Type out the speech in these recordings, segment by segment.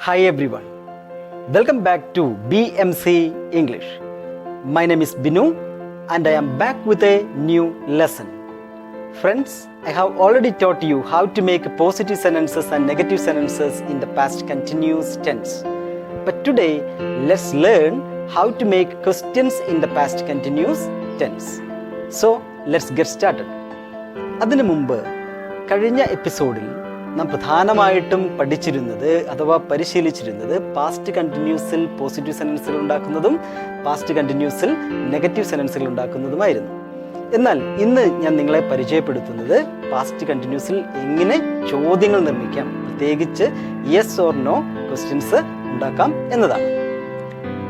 Hi everyone, welcome back to BMC English. My name is Binu and I am back with a new lesson. Friends, I have already taught you how to make positive sentences and negative sentences in the past continuous tense. But today, let's learn how to make questions in the past continuous tense. So, let's get started. അതിനു മുമ്പ് കഴിഞ്ഞ എപ്പിസോഡിൽ നാം പ്രധാനമായിട്ടും പഠിച്ചിരുന്നത് അഥവാ പരിശീലിച്ചിരുന്നത് past കണ്ടിന്യൂസിൽ positive സെൻറ്റൻസുകൾ ഉണ്ടാക്കുന്നതും past കണ്ടിന്യൂസിൽ negative സെൻറ്റൻസുകൾ ഉണ്ടാക്കുന്നതുമായിരുന്നു. എന്നാൽ ഇന്ന് ഞാൻ നിങ്ങളെ പരിചയപ്പെടുത്തുന്നത് പാസ്റ്റ് കണ്ടിന്യൂസിൽ എങ്ങനെ ചോദ്യങ്ങൾ നിർമ്മിക്കാം, പ്രത്യേകിച്ച് യെസ് ഓർ നോ ക്വസ്റ്റ്യൻസ് ഉണ്ടാക്കാം എന്നതാണ്.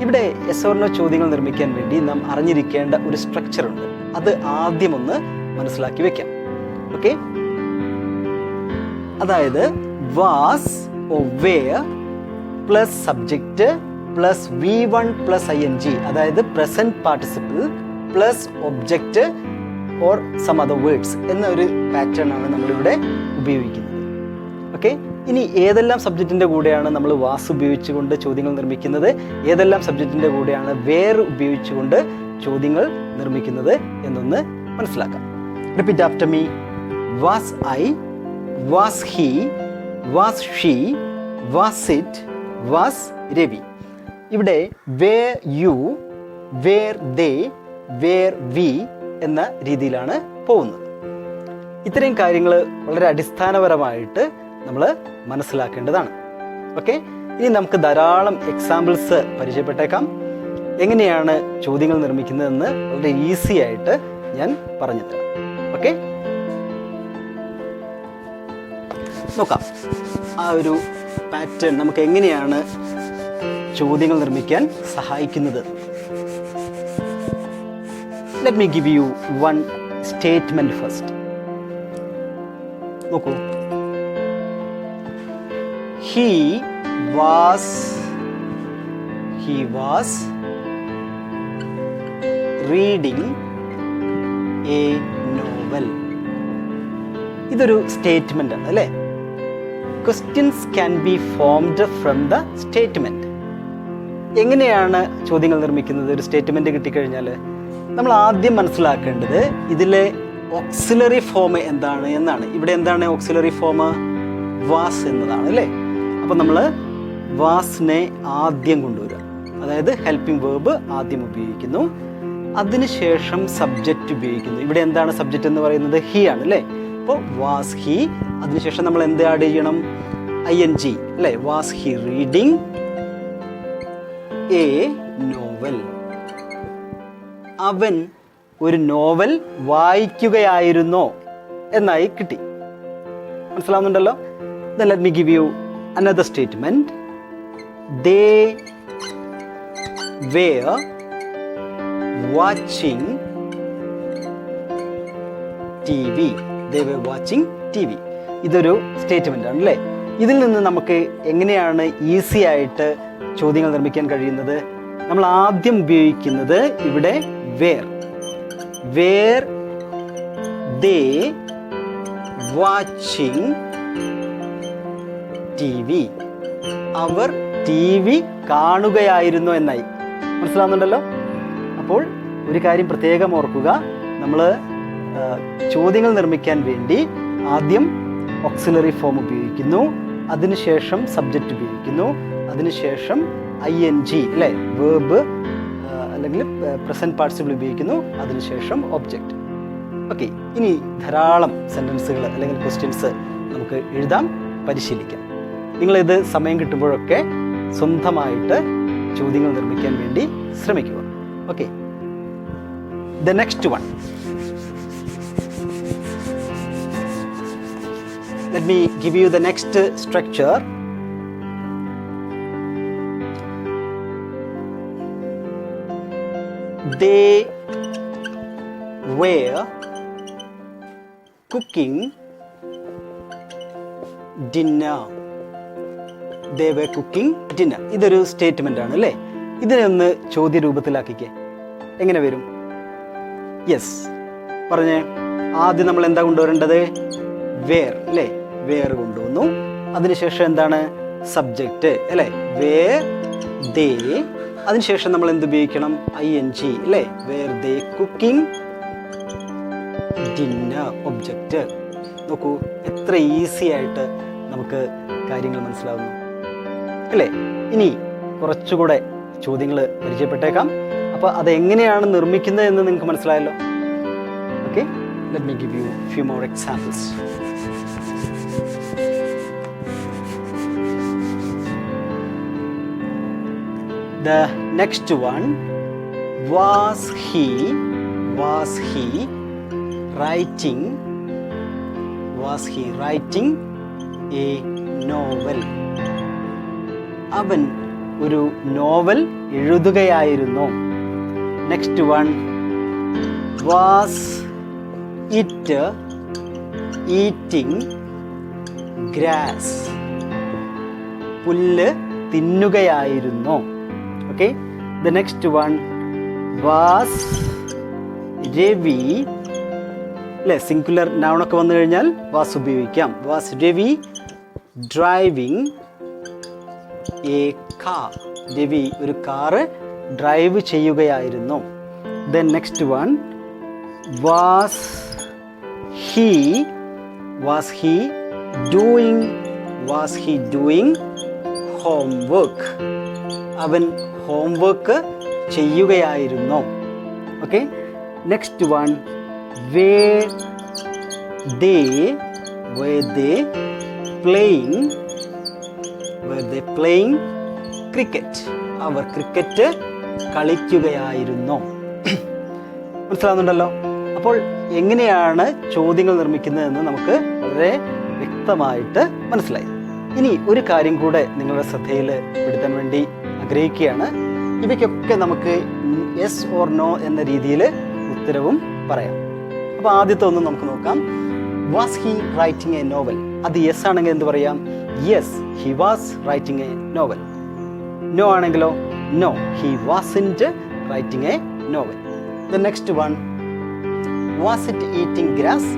ഇവിടെ യെസ് ഓർ നോ ചോദ്യങ്ങൾ നിർമ്മിക്കാൻ വേണ്ടി നാം അറിഞ്ഞിരിക്കേണ്ട ഒരു സ്ട്രക്ചർ ഉണ്ട്. അത് ആദ്യം ഒന്ന് മനസ്സിലാക്കി വെക്കാം. ഓക്കെ, അതായത് was or were plus subject plus V1 plus ING, അതായത് present participle plus object or some other words എന്ന ഒരു പാറ്റേൺ ആണ് നമ്മളിവിടെ ഉപയോഗിക്കുന്നത്. ഓക്കെ, ഇനി ഏതെല്ലാം സബ്ജക്റ്റിൻ്റെ കൂടെയാണ് നമ്മൾ വാസ് ഉപയോഗിച്ചുകൊണ്ട് ചോദ്യങ്ങൾ നിർമ്മിക്കുന്നത്, ഏതെല്ലാം സബ്ജക്റ്റിൻ്റെ കൂടെയാണ് വേർ ഉപയോഗിച്ചുകൊണ്ട് ചോദ്യങ്ങൾ നിർമ്മിക്കുന്നത് എന്നൊന്ന് മനസ്സിലാക്കാം. Repeat after me. Was I, was he, was she, was it, was Ravi. ഇവിടെ were you, were they, were we എന്ന രീതിയിലാണ് പോകുന്നത്. ഇത്രയും കാര്യങ്ങൾ വളരെ അടിസ്ഥാനപരമായിട്ട് നമ്മൾ മനസ്സിലാക്കേണ്ടതാണ്. ഓക്കെ, ഇനി നമുക്ക് ധാരാളം എക്സാമ്പിൾസ് പരിചയപ്പെട്ടേക്കാം. എങ്ങനെയാണ് ചോദ്യങ്ങൾ നിർമ്മിക്കുന്നതെന്ന് വളരെ ഈസി ആയിട്ട് ഞാൻ പറഞ്ഞു തരാം. ഓക്കെ, നോക്കാം ആ ഒരു പാറ്റേൺ നമുക്ക് എങ്ങനെയാണ് ചോദ്യങ്ങൾ നിർമ്മിക്കാൻ സഹായിക്കുന്നത്. Let me give you one statement first. നോക്കൂ, he was reading a novel. ഇതൊരു സ്റ്റേറ്റ്മെന്റ് ആണ് അല്ലേ? Questions can be formed from the statement. എങ്ങനെയാണ് ചോദ്യങ്ങൾ നിർമ്മിക്കുന്നത്? ഒരു സ്റ്റേറ്റ്മെന്റ് കിട്ടിക്കഴിഞ്ഞാൽ നമ്മൾ ആദ്യം മനസ്സിലാക്കേണ്ടത് ഇതിലെ ഓക്സിലറി ഫോം എന്താണ് എന്നാണ്. ഇവിടെ എന്താണ് ഓക്സിലറി ഫോം? വാസ് എന്നതാണ് അല്ലേ? അപ്പം നമ്മൾ വാസിനെ ആദ്യം കൊണ്ടുവരിക, അതായത് ഹെൽപ്പിംഗ് വേർബ് ആദ്യം ഉപയോഗിക്കുന്നു, അതിനുശേഷം സബ്ജക്റ്റ് ഉപയോഗിക്കുന്നു. ഇവിടെ എന്താണ് സബ്ജക്റ്റ് എന്ന് പറയുന്നത്? ഹി ആണ് അല്ലേ? അപ്പോൾ വാസ് ഹി, അതിനുശേഷം നമ്മൾ എന്ത് ആഡ് ചെയ്യണം? ING അല്ലേ? Was he reading a novel. അവൻ ഒരു നോവൽ വായിക്കുകയായിരുന്നോ എന്നായി കിട്ടി. മനസ്സിലാവുന്നുണ്ടല്ലോ? Then let me give you another statement. They were watching TV. They were watching TV. ഇതൊരു സ്റ്റേറ്റ്മെന്റ് ആണ് അല്ലേ? ഇതിൽ നിന്ന് നമുക്ക് എങ്ങനെയാണ് ഈസി ആയിട്ട് ചോദ്യങ്ങൾ നിർമ്മിക്കാൻ കഴിയുന്നത്? നമ്മൾ ആദ്യം ഉപയോഗിക്കുന്നത് ഇവിടെ വേർ ദേ വാച്ചിങ് TV. അവർ TV കാണുകയായിരുന്നു എന്നായി. മനസ്സിലാവുന്നുണ്ടല്ലോ? അപ്പോൾ ഒരു കാര്യം പ്രത്യേകം ഓർക്കുക, നമ്മൾ ചോദ്യങ്ങൾ നിർമ്മിക്കാൻ വേണ്ടി ആദ്യം ഓക്സിലറി ഫോം ഉപയോഗിക്കുന്നു, അതിനുശേഷം സബ്ജക്റ്റ് ഉപയോഗിക്കുന്നു, അതിനുശേഷം ING അല്ലേ, വേർബ് അല്ലെങ്കിൽ പ്രസന്റ് പാർട്ടിസിപ്പിൾ ഉപയോഗിക്കുന്നു, അതിനുശേഷം ഒബ്ജക്റ്റ്. ഓക്കെ, ഇനി ധാരാളം സെൻറ്റൻസുകൾ അല്ലെങ്കിൽ ക്വസ്റ്റ്യൻസ് നമുക്ക് എഴുതാം, പരിശീലിക്കാം. നിങ്ങളിത് സമയം കിട്ടുമ്പോഴൊക്കെ സ്വന്തമായിട്ട് ചോദ്യങ്ങൾ നിർമ്മിക്കാൻ വേണ്ടി ശ്രമിക്കുക. Okay, the next one. Let me give you the next structure. They were cooking dinner. They were cooking dinner. ഇതൊരു സ്റ്റേറ്റ്മെന്റ് ആണ് അല്ലേ? ഇതിനെ ഒന്ന് ചോദ്യ രൂപത്തിലാക്കിക്കേ. എങ്ങനെ വരും? യെസ്, പറഞ്ഞേ. ആദ്യം നമ്മൾ എന്താ കൊണ്ടുവരേണ്ടത്? വേർ അല്ലേ? വേർ കൊണ്ടുവന്നു. അതിനുശേഷം എന്താണ്? സബ്ജക്റ്റ് അല്ലേ, വേർ ദേ, അതിനുശേഷം നമ്മൾ എന്ത് ഉപയോഗിക്കണം, ING അല്ലേ, were they cooking dinner, object. നോക്കൂ എത്ര ഈസി ആയിട്ട് നമുക്ക് കാര്യങ്ങൾ മനസ്സിലാവുന്നു അല്ലേ. ഇനി കുറച്ചുകൂടെ ചോദ്യങ്ങൾ പരിചയപ്പെട്ടേക്കാം. അപ്പോൾ അതെങ്ങനെയാണ് നിർമ്മിക്കുന്നത് എന്ന് നിങ്ങൾക്ക് മനസ്സിലായല്ലോ. Okay, let me give U few more examples. The next one, was he writing a novel? അവൻ ഒരു നോവൽ എഴുതുകയായിരുന്നു. Next one, was it eating grass? പുല്ല് തിന്നുകയായിരുന്നു. Okay, the next one, was Ravi അല്ലേ, സിംഗുലർ നൗണൊക്കെ വന്നു കഴിഞ്ഞാൽ വാസ് ഉപയോഗിക്കാം. was Ravi driving a car? Ravi ഒരു കാറ് ഡ്രൈവ് ചെയ്യുകയായിരുന്നു. Then next one, was he doing homework? അവൻ ഹോംവർക്ക് ചെയ്യുകയായിരുന്നു. Okay, next one, were they playing cricket? അവർ ക്രിക്കറ്റ് കളിക്കുകയായിരുന്നു. മനസ്സിലാവുന്നുണ്ടല്ലോ. അപ്പോൾ എങ്ങനെയാണ് ചോദ്യങ്ങൾ നിർമ്മിക്കുന്നതെന്ന് നമുക്ക് വളരെ വ്യക്തമായിട്ട് മനസ്സിലായി. ഇനി ഒരു കാര്യം കൂടെ നിങ്ങളുടെ ശ്രദ്ധയിൽ പെടുത്താൻ വേണ്ടി ആഗ്രഹിക്കുകയാണ്. ഇവയ്ക്കൊക്കെ നമുക്ക് യെസ് ഓർ നോ എന്ന രീതിയിൽ ഉത്തരവും പറയാം. അപ്പോൾ ആദ്യത്തെ ഒന്ന് നമുക്ക് നോക്കാം. Was he writing a novel? അത് യെസ് ആണെങ്കിൽ എന്ത് പറയാം? Yes, he was writing a novel. No ആണെങ്കിലോ? No, he wasn't writing a novel. The next one, was it eating grass?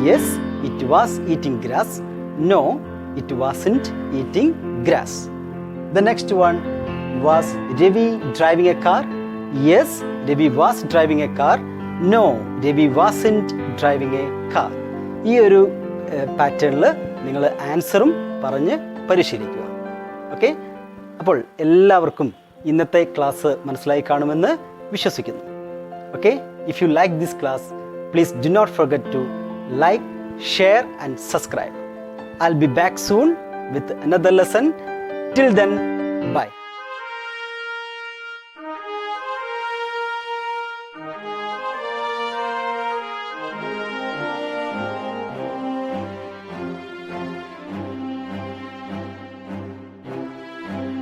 Yes, it was eating grass. No, it wasn't eating grass. The next one, was Ravi driving a car? Yes, Ravi was driving a car. No, Ravi wasn't driving a car. ഈ ഒരു പാറ്റേണിൽ നിങ്ങൾ ആൻസറും പറഞ്ഞ് പരിശീലിക്കുക. Okay, അപ്പോൾ എല്ലാവർക്കും ഇന്നത്തെ class മനസ്സിലായി കാണുമെന്ന് വിശ്വസിക്കുന്നു. Okay, if you like this class, please do not forget to like, share and subscribe. I'll be back soon with another lesson. Till then, bye.